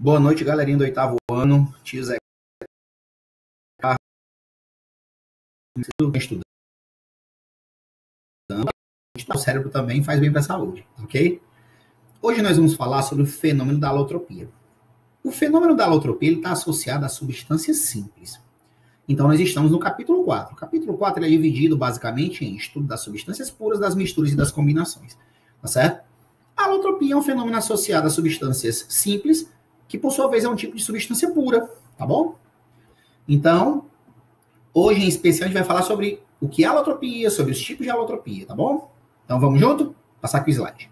Boa noite, galerinha do oitavo ano. Tio Zé Carlos, estudando. O cérebro também faz bem para a saúde, ok? Hoje nós vamos falar sobre o fenômeno da alotropia. O fenômeno da alotropia está associado a substâncias simples. Então, nós estamos no capítulo 4. O capítulo 4 ele é dividido basicamente em estudo das substâncias puras, das misturas e das combinações. Tá certo? A alotropia é um fenômeno associado a substâncias simples, que por sua vez é um tipo de substância pura, tá bom? Então, hoje em especial a gente vai falar sobre o que é alotropia, sobre os tipos de alotropia, tá bom? Então vamos junto? Passar aqui o slide.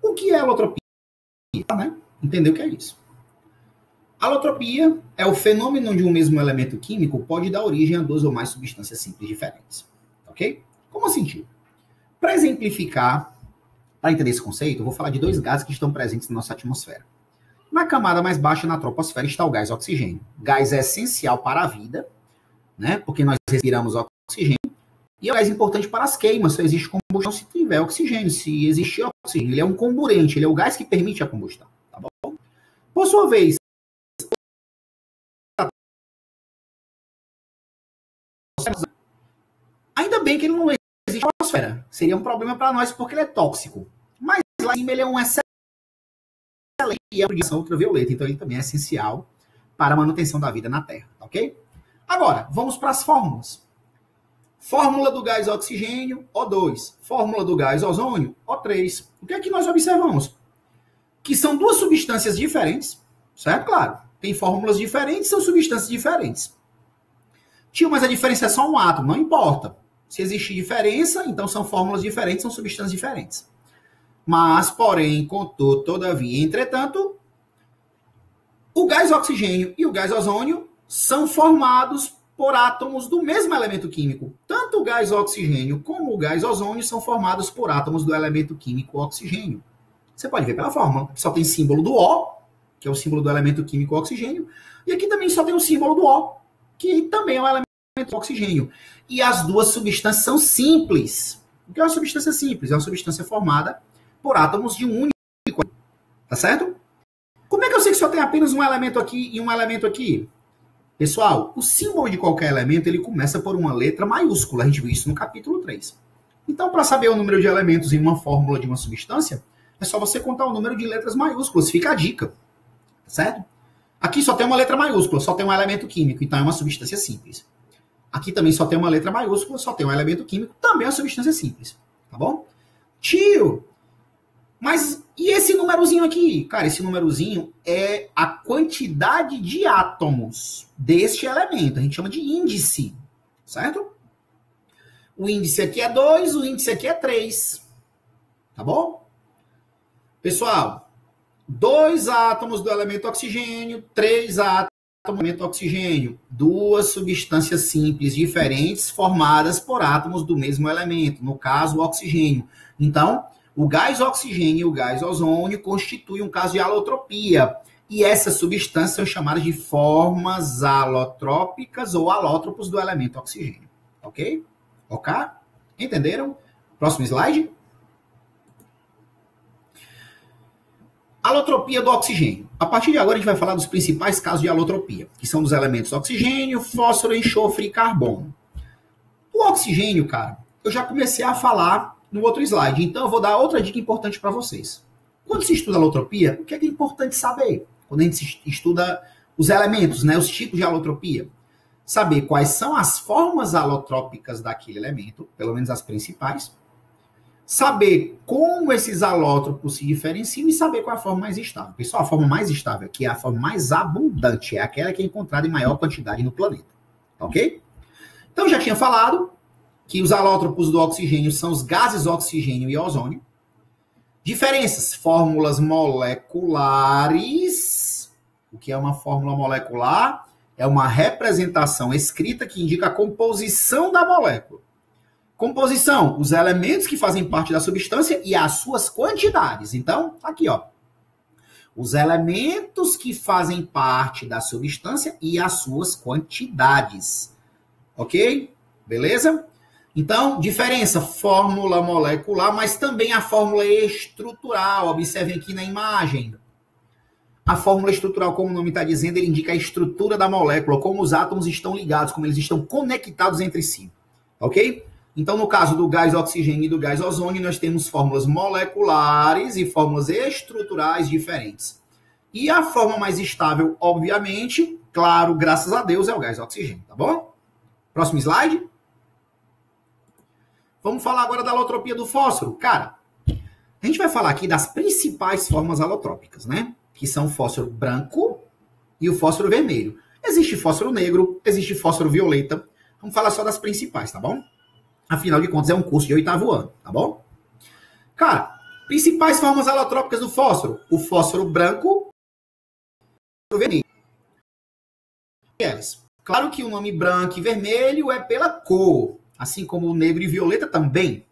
O que é alotropia? Né? Entender o que é isso. Alotropia é o fenômeno onde um mesmo elemento químico pode dar origem a duas ou mais substâncias simples diferentes. Ok? Como assim, tio? Para exemplificar, para entender esse conceito, eu vou falar de dois gases que estão presentes na nossa atmosfera. Na camada mais baixa, na troposfera, está o gás oxigênio. Gás é essencial para a vida, né? Porque nós respiramos oxigênio. E é um gás importante para as queimas. Só existe combustão se tiver oxigênio. Se existir oxigênio, ele é um comburente, ele é o gás que permite a combustão. Tá bom? Por sua vez, ainda bem que ele não existe na atmosfera. Seria um problema para nós porque ele é tóxico. Mas lá em cima ele é um excelente e a radiação ultravioleta. Então ele também é essencial para a manutenção da vida na Terra. Ok? Agora, vamos para as fórmulas. Fórmula do gás oxigênio, O2. Fórmula do gás ozônio, O3. O que é que nós observamos? Que são duas substâncias diferentes, certo? Claro. Tem fórmulas diferentes, são substâncias diferentes. Tio, mas a diferença é só um átomo, não importa. Se existe diferença, então são fórmulas diferentes, são substâncias diferentes. Mas, porém, contudo, todavia, entretanto, o gás oxigênio e o gás ozônio são formados por átomos do mesmo elemento químico. Tanto o gás oxigênio como o gás ozônio são formados por átomos do elemento químico oxigênio. Você pode ver pela fórmula. Só tem símbolo do O, que é o símbolo do elemento químico oxigênio, e aqui também só tem o símbolo do O, que também é o elemento oxigênio. E as duas substâncias são simples. O que é uma substância simples? É uma substância formada por átomos de um único. Tá certo? Como é que eu sei que só tem apenas um elemento aqui e um elemento aqui? Pessoal, o símbolo de qualquer elemento ele começa por uma letra maiúscula. A gente viu isso no capítulo 3. Então, para saber o número de elementos em uma fórmula de uma substância, é só você contar o número de letras maiúsculas. Fica a dica. Certo? Aqui só tem uma letra maiúscula, só tem um elemento químico, então é uma substância simples. Aqui também só tem uma letra maiúscula, só tem um elemento químico, também é uma substância simples. Tá bom? Tio, mas e esse númerozinho aqui? Cara, esse númerozinho é a quantidade de átomos deste elemento. A gente chama de índice, certo? O índice aqui é 2, o índice aqui é 3. Tá bom? Pessoal, 2 átomos do elemento oxigênio, 3 átomos do elemento oxigênio. Duas substâncias simples diferentes formadas por átomos do mesmo elemento, no caso, o oxigênio. Então, o gás oxigênio e o gás ozônio constituem um caso de alotropia. E essas substâncias são chamadas de formas alotrópicas ou alótropos do elemento oxigênio. Ok? Ok? Entenderam? Próximo slide. Alotropia do oxigênio. A partir de agora a gente vai falar dos principais casos de alotropia, que são dos elementos oxigênio, fósforo, enxofre e carbono. O oxigênio, cara, eu já comecei a falar no outro slide, então eu vou dar outra dica importante para vocês. Quando se estuda alotropia, o que é importante saber? Quando a gente estuda os elementos, né, os tipos de alotropia. Saber quais são as formas alotrópicas daquele elemento, pelo menos as principais. Saber como esses alótropos se diferenciam e saber qual é a forma mais estável. Pessoal, a forma mais estável aqui é a forma mais abundante, é aquela que é encontrada em maior quantidade no planeta. Ok? Então, já tinha falado que os alótropos do oxigênio são os gases oxigênio e ozônio. Diferenças, fórmulas moleculares. O que é uma fórmula molecular? É uma representação escrita que indica a composição da molécula. Composição, os elementos que fazem parte da substância e as suas quantidades. Então, aqui, ó. Os elementos que fazem parte da substância e as suas quantidades. Ok? Beleza? Então, diferença, fórmula molecular, mas também a fórmula estrutural. Observem aqui na imagem. A fórmula estrutural, como o nome está dizendo, ele indica a estrutura da molécula, como os átomos estão ligados, como eles estão conectados entre si. Ok? Então, no caso do gás oxigênio e do gás ozônio, nós temos fórmulas moleculares e fórmulas estruturais diferentes. E a forma mais estável, obviamente, claro, graças a Deus, é o gás oxigênio, tá bom? Próximo slide. Vamos falar agora da alotropia do fósforo. Cara, a gente vai falar aqui das principais formas alotrópicas, né? Que são o fósforo branco e o fósforo vermelho. Existe fósforo negro, existe fósforo violeta. Vamos falar só das principais, tá bom? Afinal de contas, é um curso de 8º ano, tá bom? Cara, principais formas alotrópicas do fósforo. O fósforo branco e o fósforo vermelho. Claro que o nome branco e vermelho é pela cor, assim como o negro e violeta também.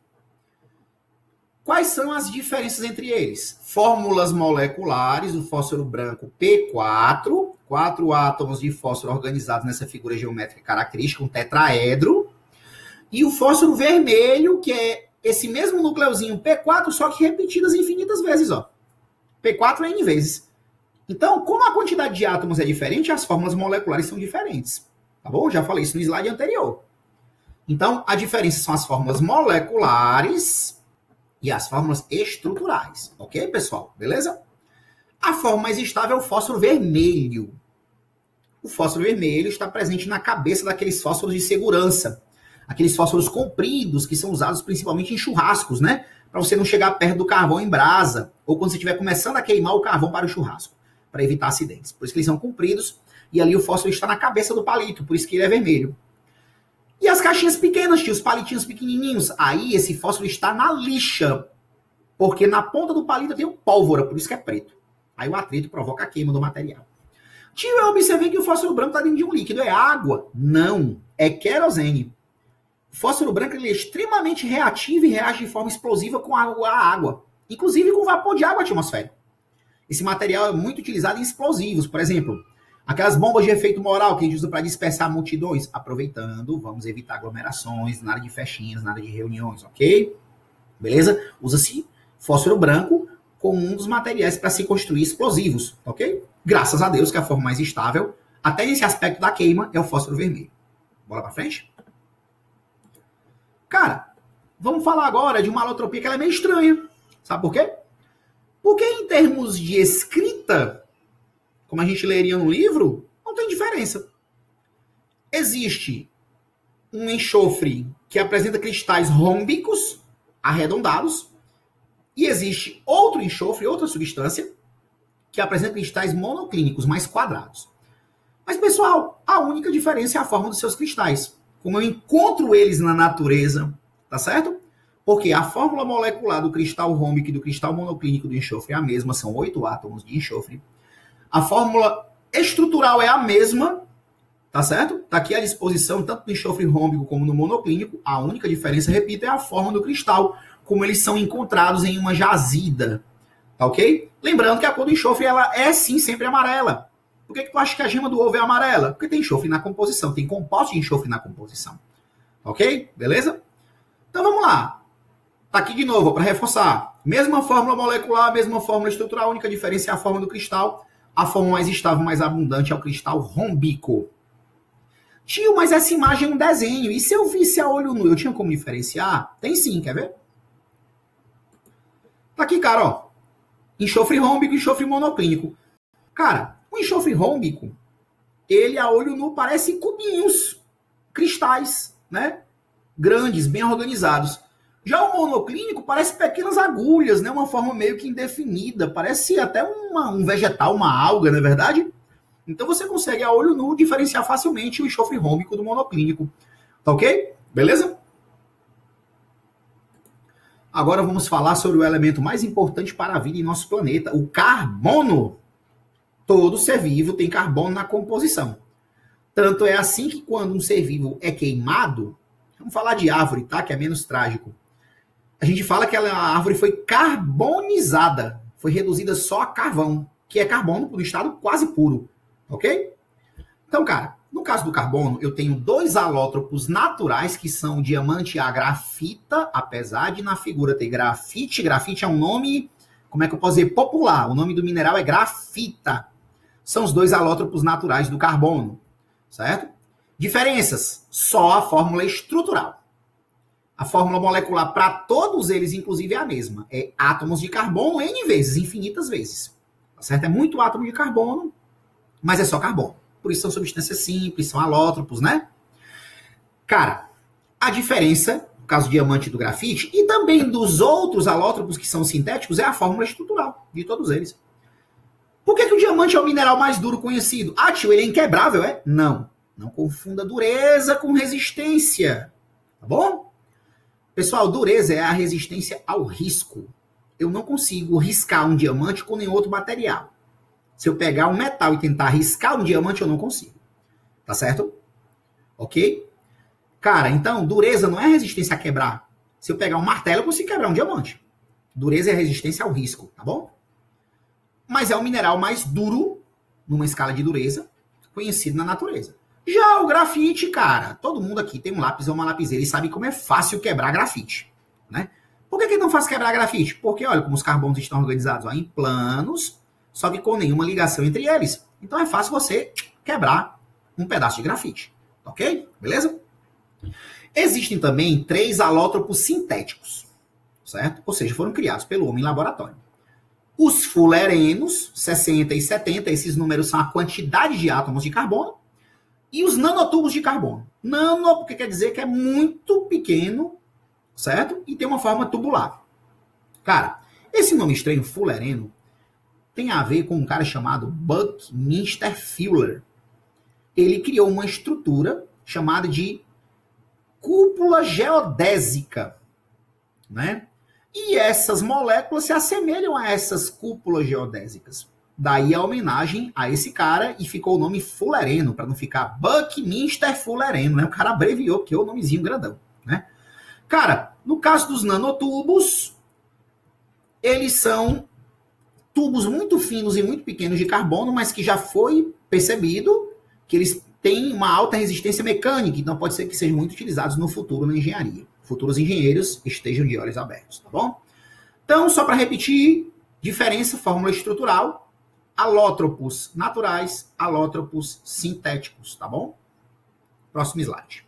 Quais são as diferenças entre eles? Fórmulas moleculares, o fósforo branco P4, 4 átomos de fósforo organizados nessa figura geométrica característica, um tetraedro. E o fósforo vermelho, que é esse mesmo núcleozinho P4, só que repetidas infinitas vezes, ó. P4 é N vezes. Então, como a quantidade de átomos é diferente, as fórmulas moleculares são diferentes. Tá bom? Já falei isso no slide anterior. Então, a diferença são as fórmulas moleculares e as fórmulas estruturais. Ok, pessoal? Beleza? A forma mais estável é o fósforo vermelho. O fósforo vermelho está presente na cabeça daqueles fósforos de segurança. Aqueles fósforos compridos que são usados principalmente em churrascos, né? Para você não chegar perto do carvão em brasa. Ou quando você estiver começando a queimar o carvão para o churrasco. Para evitar acidentes. Por isso que eles são compridos. E ali o fósforo está na cabeça do palito. Por isso que ele é vermelho. E as caixinhas pequenas, tio, os palitinhos pequenininhos. Aí esse fósforo está na lixa. Porque na ponta do palito tem pólvora. Por isso que é preto. Aí o atrito provoca a queima do material. Tio, eu observei que o fósforo branco está dentro de um líquido. É água? Não. É querosene. O fósforo branco ele é extremamente reativo e reage de forma explosiva com a água. Inclusive com vapor de água atmosférico. Esse material é muito utilizado em explosivos. Por exemplo, aquelas bombas de efeito moral que a gente usa para dispersar multidões. Aproveitando, vamos evitar aglomerações, nada de festinhas, nada de reuniões, ok? Beleza? Usa-se fósforo branco como um dos materiais para se construir explosivos, ok? Graças a Deus que a forma mais estável, até nesse aspecto da queima, é o fósforo vermelho. Bora para frente? Cara, vamos falar agora de uma alotropia que ela é meio estranha. Sabe por quê? Porque em termos de escrita, como a gente leria no livro, não tem diferença. Existe um enxofre que apresenta cristais rômbicos, arredondados, e existe outro enxofre, outra substância, que apresenta cristais monoclínicos, mais quadrados. Mas, pessoal, a única diferença é a forma dos seus cristais. Como eu encontro eles na natureza, tá certo? Porque a fórmula molecular do cristal rômbico e do cristal monoclínico do enxofre é a mesma, são 8 átomos de enxofre. A fórmula estrutural é a mesma, tá certo? Tá aqui à disposição, tanto no enxofre rômbico como no monoclínico. A única diferença, repito, é a forma do cristal, como eles são encontrados em uma jazida, tá ok? Lembrando que a cor do enxofre, ela é sim sempre amarela. Por que tu acha que a gema do ovo é amarela? Porque tem enxofre na composição, tem composto de enxofre na composição. Ok? Beleza? Então vamos lá. Tá aqui de novo, para reforçar. Mesma fórmula molecular, mesma fórmula estrutural, a única diferença é a forma do cristal. A forma mais estável, mais abundante é o cristal rômbico. Tio, mas essa imagem é um desenho. E se eu visse a olho nu, eu tinha como diferenciar? Tem sim, quer ver? Tá aqui, cara, ó. Enxofre rômbico e enxofre monoclínico. Cara, o enxofre rômbico, ele a olho nu parece cubinhos, cristais, né? Grandes, bem organizados. Já o monoclínico parece pequenas agulhas, né? Uma forma meio que indefinida. Parece até um vegetal, uma alga, não é verdade? Então você consegue a olho nu diferenciar facilmente o enxofre rômbico do monoclínico. Tá ok? Beleza? Agora vamos falar sobre o elemento mais importante para a vida em nosso planeta, o carbono. Todo ser vivo tem carbono na composição. Tanto é assim que quando um ser vivo é queimado, vamos falar de árvore, tá? Que é menos trágico. A gente fala que a árvore foi carbonizada, foi reduzida só a carvão, que é carbono no estado quase puro, ok? Então, cara, No caso do carbono, eu tenho 2 alótropos naturais, que são o diamante e a grafita, apesar de na figura ter grafite. Grafite é um nome, como é que eu posso dizer, popular. O nome do mineral é grafita. São os 2 alótropos naturais do carbono, certo? Diferenças, só a fórmula estrutural. A fórmula molecular para todos eles, inclusive, é a mesma. É átomos de carbono N vezes, infinitas vezes. Tá certo? É muito átomo de carbono, mas é só carbono. Por isso são substâncias simples, são alótropos, né? Cara, a diferença, no caso do diamante e do grafite, e também dos outros alótropos que são sintéticos, é a fórmula estrutural de todos eles. Por que o diamante é o mineral mais duro conhecido? Ah, tio, ele é inquebrável, é? Não. Não confunda dureza com resistência. Tá bom? Pessoal, dureza é a resistência ao risco. Eu não consigo riscar um diamante com nenhum outro material. Se eu pegar um metal e tentar riscar um diamante, eu não consigo. Tá certo? Ok? Cara, então, dureza não é resistência a quebrar. Se eu pegar um martelo, eu consigo quebrar um diamante. Dureza é resistência ao risco, tá bom? Mas é o mineral mais duro, numa escala de dureza, conhecido na natureza. Já o grafite, cara, todo mundo aqui tem um lápis ou uma lapiseira e sabe como é fácil quebrar grafite, né? Por que não faz quebrar grafite? Porque, olha, como os carbonos estão organizados ó, em planos, só que com nenhuma ligação entre eles. Então é fácil você quebrar um pedaço de grafite, ok? Beleza? Existem também 3 alótropos sintéticos, certo? Ou seja, foram criados pelo homem em laboratório. Os fullerenos, 60 e 70, esses números são a quantidade de átomos de carbono, e os nanotubos de carbono. Nano, porque quer dizer que é muito pequeno, certo? E tem uma forma tubular. Cara, esse nome estranho, fullereno, tem a ver com um cara chamado Buckminster Fuller. Ele criou uma estrutura chamada de cúpula geodésica, né? E essas moléculas se assemelham a essas cúpulas geodésicas. Daí a homenagem a esse cara e ficou o nome fullereno, para não ficar Buckminster Fullereno, né? O cara abreviou, porque é o nomezinho grandão, né? Cara, no caso dos nanotubos, eles são tubos muito finos e muito pequenos de carbono, mas que já foi percebido que eles têm uma alta resistência mecânica, então pode ser que sejam muito utilizados no futuro na engenharia. Futuros engenheiros estejam de olhos abertos, tá bom? Então, só para repetir, diferença, fórmula estrutural, alótropos naturais, alótropos sintéticos, tá bom? Próximo slide.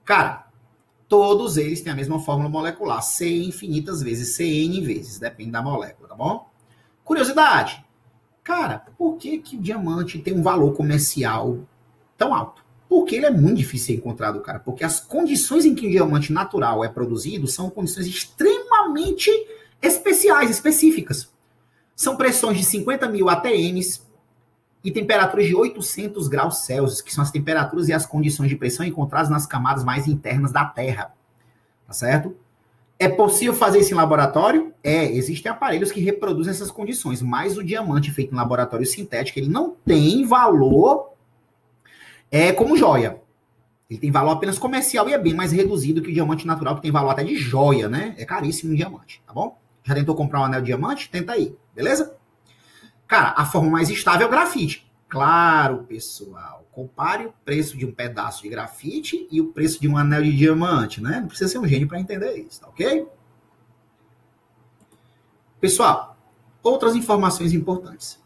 Cara, todos eles têm a mesma fórmula molecular, C infinitas vezes, CN vezes, depende da molécula, tá bom? Curiosidade. Cara, por que o diamante tem um valor comercial tão alto? Porque ele é muito difícil de ser encontrado, cara. Porque as condições em que o diamante natural é produzido são condições extremamente especiais, específicas. São pressões de 50 mil ATMs e temperaturas de 800 graus Celsius, que são as temperaturas e as condições de pressão encontradas nas camadas mais internas da Terra. Tá certo? É possível fazer isso em laboratório? Existem aparelhos que reproduzem essas condições, mas o diamante feito em laboratório sintético, ele não tem valor como joia. Ele tem valor apenas comercial e é bem mais reduzido que o diamante natural, que tem valor até de joia, né? É caríssimo um diamante, tá bom? Já tentou comprar um anel de diamante? Tenta aí, beleza? Cara, a forma mais estável é o grafite. Claro, pessoal. Compare o preço de um pedaço de grafite e o preço de um anel de diamante, né? Não precisa ser um gênio para entender isso, tá ok? Pessoal, outras informações importantes.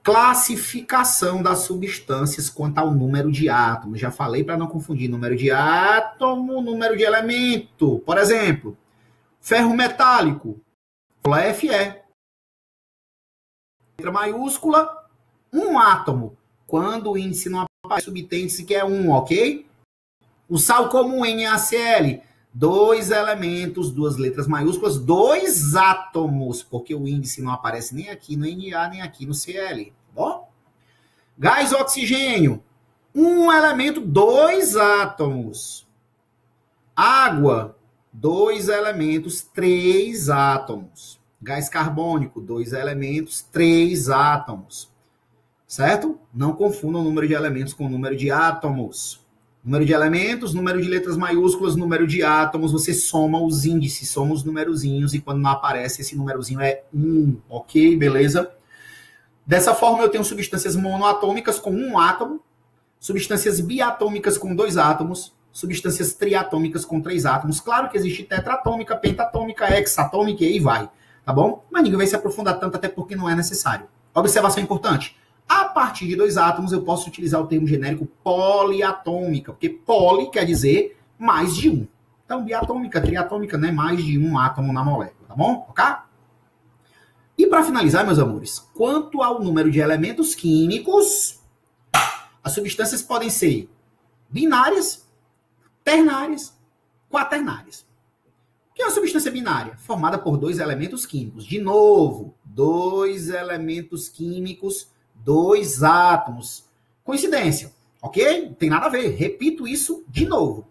Classificação das substâncias quanto ao número de átomos. Já falei para não confundir número de átomo, número de elemento. Por exemplo, ferro metálico, Fe. Letra maiúscula, um átomo. Quando o índice não aparece, subtende-se que é 1, ok? O sal comum, NaCl, 2 elementos, 2 letras maiúsculas, 2 átomos, porque o índice não aparece nem aqui no Na, nem aqui no Cl, tá bom? Gás oxigênio, 1 elemento, 2 átomos. Água, 2 elementos, 3 átomos. Gás carbônico, 2 elementos, 3 átomos. Certo? Não confundam o número de elementos com o número de átomos. Número de elementos, número de letras maiúsculas, número de átomos, você soma os índices, soma os numerozinhos, e quando não aparece, esse numerozinho é 1, ok? Beleza? Dessa forma, eu tenho substâncias monoatômicas com um átomo, substâncias biatômicas com 2 átomos, substâncias triatômicas com 3 átomos. Claro que existe tetratômica, pentatômica, hexatômica e aí vai, tá bom? Mas ninguém vai se aprofundar tanto, até porque não é necessário. Observação importante. A partir de 2 átomos, eu posso utilizar o termo genérico poliatômica, porque poli quer dizer mais de um. Então, biatômica, triatômica, né? Mais de um átomo na molécula, tá bom? Ok? E para finalizar, meus amores, quanto ao número de elementos químicos, as substâncias podem ser binárias, ternárias, quaternárias. O que é uma substância binária? Formada por 2 elementos químicos. De novo, 2 elementos químicos, 2 átomos. Coincidência, ok? Não tem nada a ver. Repito isso de novo.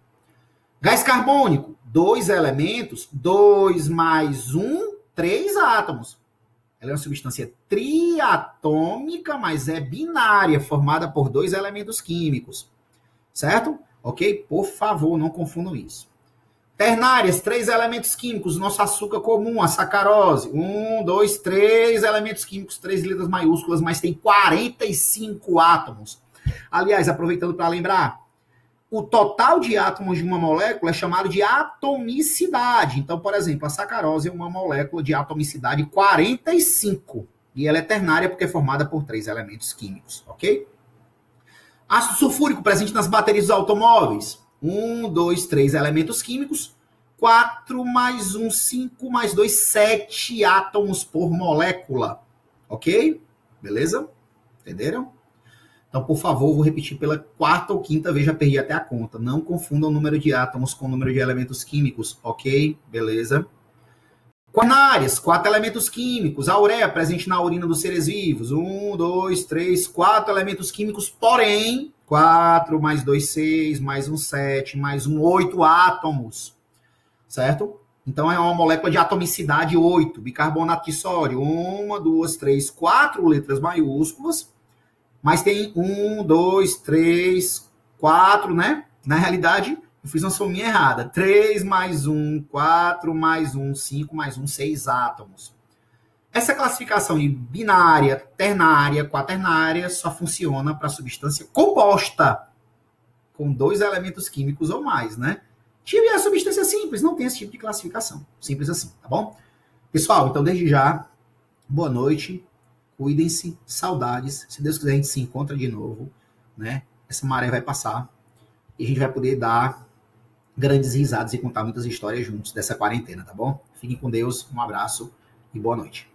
Gás carbônico, 2 elementos, 2 mais 1, 3 átomos. Ela é uma substância triatômica, mas é binária, formada por 2 elementos químicos. Certo? Ok? Por favor, não confundam isso. Ternárias, 3 elementos químicos. Nosso açúcar comum, a sacarose. 1, 2, 3 elementos químicos, 3 letras maiúsculas, mas tem 45 átomos. Aliás, aproveitando para lembrar, o total de átomos de uma molécula é chamado de atomicidade. Então, por exemplo, a sacarose é uma molécula de atomicidade 45. E ela é ternária porque é formada por 3 elementos químicos, ok? Ácido sulfúrico presente nas baterias dos automóveis. 1, 2, 3 elementos químicos. 4 mais 1, 5 mais 2, 7 átomos por molécula. Ok? Beleza? Entenderam? Então, por favor, vou repetir pela 4ª ou 5ª vez, já perdi até a conta. Não confundam o número de átomos com o número de elementos químicos. Ok? Beleza? Quaternárias, 4 elementos químicos. A ureia presente na urina dos seres vivos. 1, 2, 3, 4 elementos químicos, porém, 4 mais 2, 6, mais 1, 7, mais 1, 8 átomos. Certo? Então, é uma molécula de atomicidade 8. Bicarbonato de sódio. 1, 2, 3, 4 letras maiúsculas. Mas tem 1, 2, 3, 4, né? Na realidade, eu fiz uma sominha errada. 3 mais 1, 4 mais 1, 5 mais 1, 6 átomos. Essa classificação de binária, ternária, quaternária só funciona para substância composta, com 2 elementos químicos ou mais, né? Tive a substância simples, não tem esse tipo de classificação. Simples assim, tá bom? Pessoal, então desde já, boa noite. Cuidem-se, saudades. Se Deus quiser, a gente se encontra de novo, né? Essa maré vai passar e a gente vai poder dar grandes risadas e contar muitas histórias juntos dessa quarentena, tá bom? Fiquem com Deus, um abraço e boa noite.